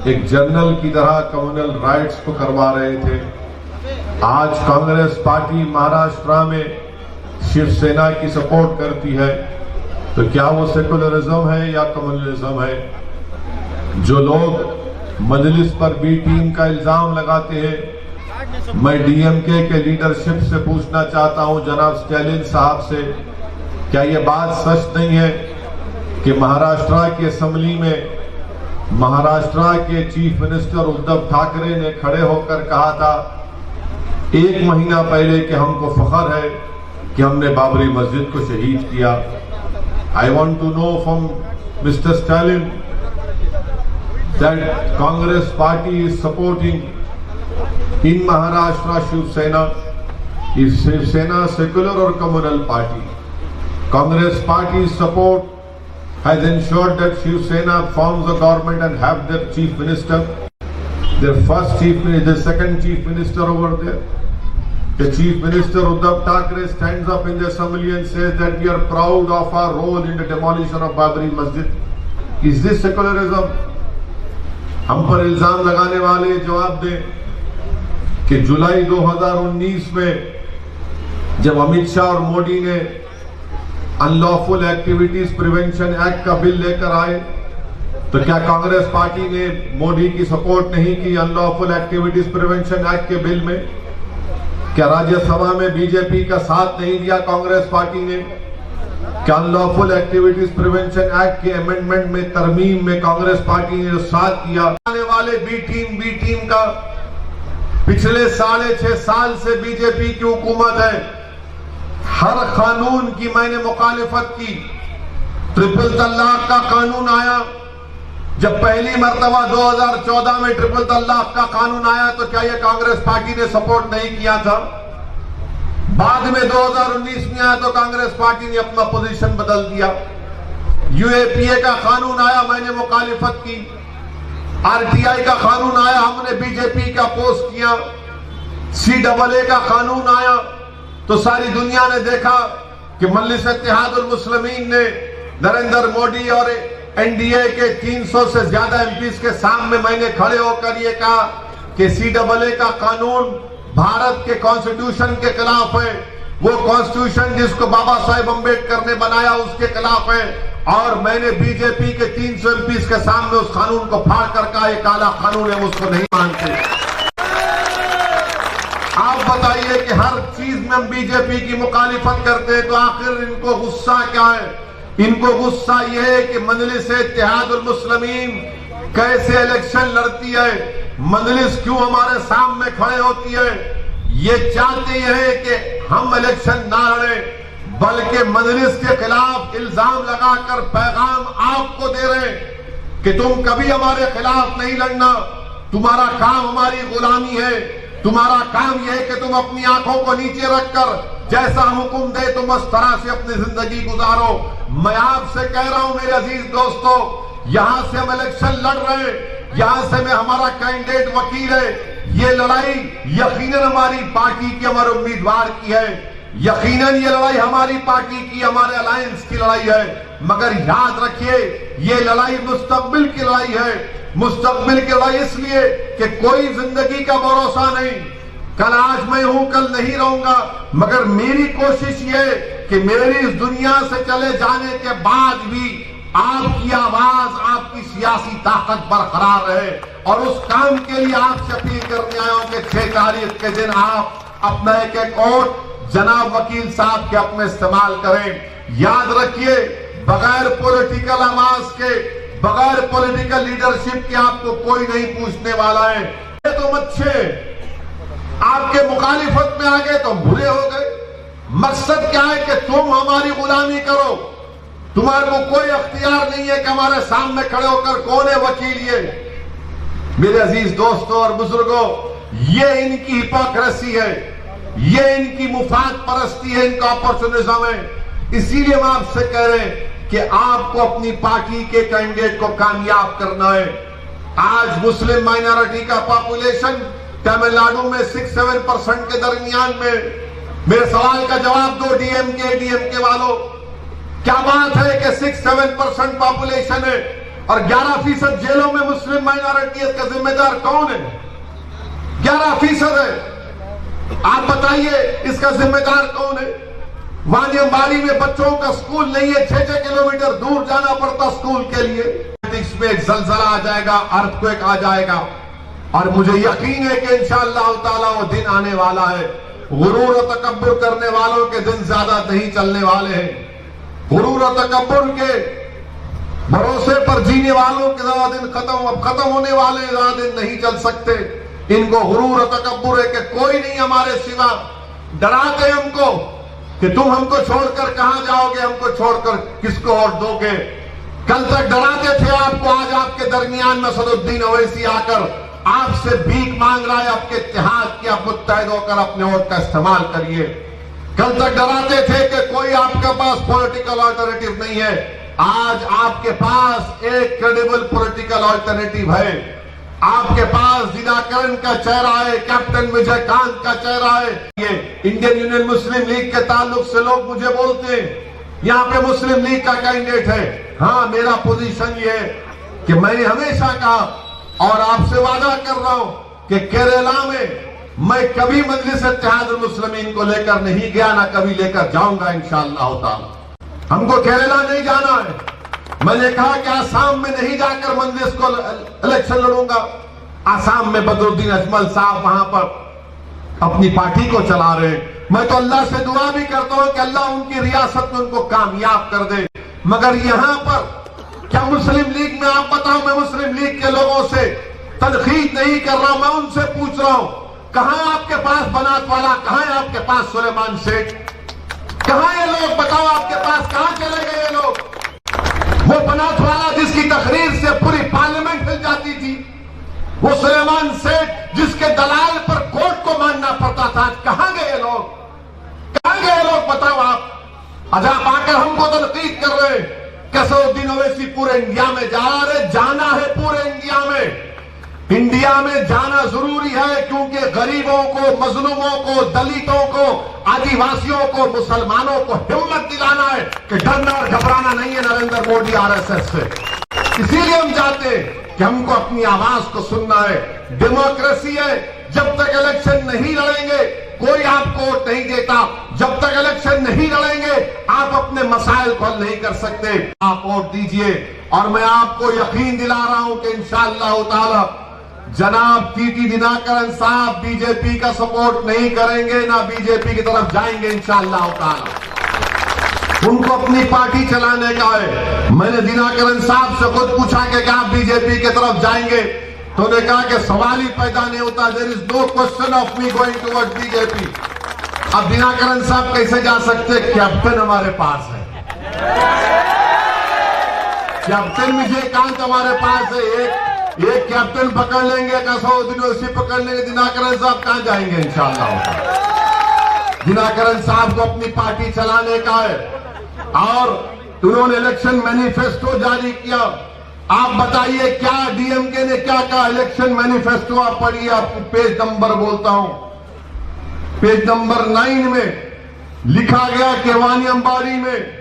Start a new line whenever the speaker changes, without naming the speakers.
एक जर्नल की तरह कम्युनल राइट्स को करवा रहे थे। आज कांग्रेस पार्टी महाराष्ट्र में शिवसेना की सपोर्ट करती है, तो क्या वो सेकुलरिज्म है या कम्युनलिज्म है? जो लोग मजलिस पर बी टीम का इल्जाम लगाते हैं, मैं डीएमके के लीडरशिप से पूछना चाहता हूं, जनाब स्टालिन साहब से, क्या ये बात सच नहीं है कि महाराष्ट्र की असेंबली में महाराष्ट्र के चीफ मिनिस्टर उद्धव ठाकरे ने खड़े होकर कहा था 1 महीना पहले कि हमको फख्र है कि हमने बाबरी मस्जिद को शहीद किया। I want to know from Mister Stalin that Congress party is supporting in Maharashtra Shiv Sena. Is Shiv Sena secular और communal party? Congress party's support has ensured that Shiv Sena forms a government and have their chief minister, their first chief minister, the second chief minister over there. The chief minister Uddhav Thackeray stands up in the assembly and says that we are proud of our role in the demolition of Babri Masjid. Is this secularism? हम पर इल्जाम लगाने वाले जवाब दें कि जुलाई 2019 में जब अमित शाह और मोदी ने अनलॉफुल एक्टिविटीज प्रिवेंशन एक्ट का बिल लेकर आए, तो क्या कांग्रेस पार्टी ने मोदी की सपोर्ट नहीं की अनलॉफुल एक्टिविटीज प्रिवेंशन एक्ट के बिल में? क्या राज्यसभा में बीजेपी का साथ नहीं दिया कांग्रेस पार्टी ने? क्या अनलॉफुल एक्टिविटीज प्रिवेंशन एक्ट के अमेंडमेंट में तरमीम में कांग्रेस पार्टी ने जो साथ किया? आने वाले बी टीम का पिछले 6.5 साल से बीजेपी की हुकूमत है। हर कानून की मैंने मुखालिफत की। ट्रिपल तलाक का कानून आया, जब पहली मर्तबा 2014 में ट्रिपल तलाक का कानून आया तो क्या यह कांग्रेस पार्टी ने सपोर्ट नहीं किया था? बाद में 2019 में आया तो कांग्रेस पार्टी ने अपना पोजीशन बदल दिया। यूएपीए का कानून आया, मैंने मुखालिफत की। आरटीआई का कानून आया, हमने बीजेपी का अपोज किया। CAA का कानून आया तो सारी दुनिया ने देखा कि मजलिस इत्तेहादुल मुस्लिमीन ने नरेंद्र मोदी और एनडीए के 300 से ज्यादा एमपीज के सामने मैंने खड़े होकर ये कहा कि CAA का कानून भारत के कॉन्स्टिट्यूशन के खिलाफ है। वो कॉन्स्टिट्यूशन जिसको बाबा साहेब अम्बेडकर ने बनाया उसके खिलाफ है, और मैंने बीजेपी के 300 एमपीज के सामने उस कानून को फाड़ कर कहा ये काला कानून है, उसको नहीं मानते। आप बताइए कि हर चीज में हम बीजेपी की मुखालिफत करते हैं, तो आखिर इनको गुस्सा क्या है? इनको गुस्सा यह है कि मजलिस इत्तेहादुल मुस्लिमीन कैसे इलेक्शन लड़ती है, मजलिस क्यों हमारे सामने खड़े होती है। ये चाहते हैं कि हम इलेक्शन ना लड़े, बल्कि मजलिस के खिलाफ इल्जाम लगाकर पैगाम आपको दे रहे हैं कि तुम कभी हमारे खिलाफ नहीं लड़ना, तुम्हारा काम हमारी गुलामी है, तुम्हारा काम यह है कि तुम अपनी आंखों को नीचे रखकर जैसा हुक्म दे तुम उस तरह से अपनी जिंदगी गुजारो। मैं आपसे कह रहा हूं मेरे अजीज दोस्तों, यहां से हम इलेक्शन लड़ रहे हैं, यहां से मैं हमारा कैंडिडेट वकील है। ये लड़ाई यकीनन हमारी पार्टी की, हमारे उम्मीदवार की है। यकीनन ये लड़ाई हमारी पार्टी की, हमारे अलायंस की लड़ाई है। मगर याद रखिए ये लड़ाई मुस्तकबिल की लड़ाई है। मुस्तकबिल की लड़ाई इसलिए कि कोई जिंदगी का भरोसा नहीं, कल आज मैं हूं कल नहीं रहूंगा, मगर मेरी कोशिश ये कि मेरी इस दुनिया से चले जाने के बाद भी आपकी आवाज, आपकी सियासी ताकत बरकरार रहे। और उस काम के लिए आपसे अपील करने आया हूं कि 6 तारीख के दिन आप अपना एक वोट जनाब वकील साहब के अपने इस्तेमाल करें। याद रखिए बगैर पॉलिटिकल आवाज के, बगैर पॉलिटिकल लीडरशिप के आपको कोई नहीं पूछने वाला है। तुम अच्छे आपके मुखालिफत में आ गए तो बुरे हो गए। मकसद क्या है कि तुम हमारी गुलामी करो, तुम्हारे को कोई अख्तियार नहीं है कि हमारे सामने खड़े होकर कौन है वकील। ये मेरे अजीज दोस्तों और बुजुर्गों, ये इनकी हिपोक्रेसी है, ये इनकी मुफाद परस्ती है, इनका अपॉर्चुनिज्म है। इसीलिए हम आपसे कह रहे हैं कि आपको अपनी पार्टी के कैंडिडेट को कामयाब करना है। आज मुस्लिम माइनॉरिटी का पॉपुलेशन तमिलनाडु में 6-7% के दरमियान में। मेरे सवाल का जवाब दो डीएमके वालों, क्या बात है कि 6-7% पॉपुलेशन है? और 11% जेलों में मुस्लिम माइनॉरिटी का जिम्मेदार कौन है? 11% है। आप बताइए इसका जिम्मेदार कौन है? वानियम्बाड़ी में बच्चों का स्कूल नहीं है, 6-6 किलोमीटर दूर जाना पड़ता स्कूल के लिए। इसमें एक जलजला आ जाएगा, अर्थक्वेक आ जाएगा, और मुझे यकीन है कि इंशाअल्लाह ताला वो दिन आने वाला है। गुरूर और तकब्बुर करने वालों के दिन ज्यादा नहीं चलने वाले हैं। गुरूर और तकब्बुर के भरोसे पर जीने वालों के ज्यादा दिन खत्म होने वाले ज्यादा दिन नहीं चल सकते। इनको गुरूर और तकब्बुर है कि कोई नहीं हमारे सिवा। डराते हमको कि तुम हमको छोड़कर कहां जाओगे, हमको छोड़कर किसको वोट दोगे। कल तक डराते थे आपको, आज आपके दरमियान में सदुद्दीन ओवैसी आकर आपसे भीख मांग रहा है आपके इत्तेहाद की, आप मुत्तहिद होकर अपने वोट का इस्तेमाल करिए। कल तक डराते थे कि कोई आपके पास पॉलिटिकल अल्टरनेटिव नहीं है, आज आपके पास एक क्रेडिबल पॉलिटिकल अल्टरनेटिव है। आपके पास दिनाकरन का चेहरा है, कैप्टन विजयकांत का चेहरा है। ये इंडियन यूनियन मुस्लिम लीग के ताल्लुक से लोग मुझे बोलते हैं यहाँ पे मुस्लिम लीग का कैंडिडेट है। हाँ, मेरा पोजीशन ये है कि मैंने हमेशा कहा और आपसे वादा कर रहा हूं कि केरला में मैं कभी मजलिस इत्तेहादुल मुस्लिमीन को लेकर नहीं गया, ना कभी लेकर जाऊंगा इंशाअल्लाह ताला। हमको केरला नहीं जाना है। मैंने कहा कि आसाम में नहीं जाकर मजलिस को इलेक्शन लड़ूंगा। आसाम में बदरुद्दीन अजमल साहब वहां पर अपनी पार्टी को चला रहे हैं। मैं तो अल्लाह से दुआ भी करता हूं कि अल्लाह उनकी रियासत में उनको कामयाब कर दे। मगर यहां पर क्या मुस्लिम लीग में, आप बताओ, मैं मुस्लिम लीग के लोगों से तनकीद नहीं कर रहा हूं, मैं उनसे पूछ रहा हूं कहां आपके पास बनात वाला, कहां है आपके पास सुलेमान शेख, कहां ये लोग? बताओ आपके पास कहां चले गए ये लोग? वो बनात वाला जिसकी तकरीर से पूरी पार्लियामेंट हिल जाती थी, वो सुलेमान शेख जिसके दलाल पर कोर्ट को मानना पड़ता था, कहां गए लोग? कहां गए लोग? बताओ आप। आज आप आकर हमको तनकीद कर रहे हैं। कसरुद्दीन ओवैसी पूरे इंडिया में जा रहे, जाना है पूरे इंडिया में। इंडिया में जाना जरूरी है क्योंकि गरीबों को, मजलूमों को, दलितों को, आदिवासियों को, मुसलमानों को हिम्मत दिलाना है कि डरना और घबराना नहीं है नरेंद्र मोदी आरएसएस से। इसीलिए हम चाहते हैं कि हमको अपनी आवाज को सुनना है। डेमोक्रेसी है, जब तक इलेक्शन नहीं लड़ेंगे कोई आपको वोट नहीं देता। जब तक इलेक्शन नहीं लड़ेंगे आप अपने मसाइल को हल नहीं कर सकते। आप वोट दीजिए और मैं आपको यकीन दिला रहा हूं कि इंशाअल्लाह ताला जनाब टीटी दिनाकरन साहब बीजेपी का सपोर्ट नहीं करेंगे, ना बीजेपी की तरफ जाएंगे इंशाअल्लाह ताला। उनको अपनी पार्टी चलाने का है। मैंने दिनाकरन साहब से खुद पूछा कि क्या आप बीजेपी की तरफ जाएंगे, तो उन्होंने कहा कि सवाल ही पैदा नहीं होता, there is no question of me going towards BJP. अब दिनाकरन साहब कैसे जा सकते? कैप्टन हमारे पास है, कैप्टन विजयकांत हमारे पास है। एक कैप्टन पकड़ लेंगे, कसरुद्दीन ओवैसी पकड़ लेंगे, दिनाकरन साहब कहां जाएंगे इंशाअल्लाह। दिनाकरन साहब को अपनी पार्टी चलाने का है और उन्होंने इलेक्शन मैनिफेस्टो जारी किया। आप बताइए क्या डीएमके ने क्या कहा इलेक्शन मैनिफेस्टो? आप पढ़िए, आपको पेज नंबर बोलता हूं, पेज नंबर 9 में लिखा गया कि वानियम्बाड़ी में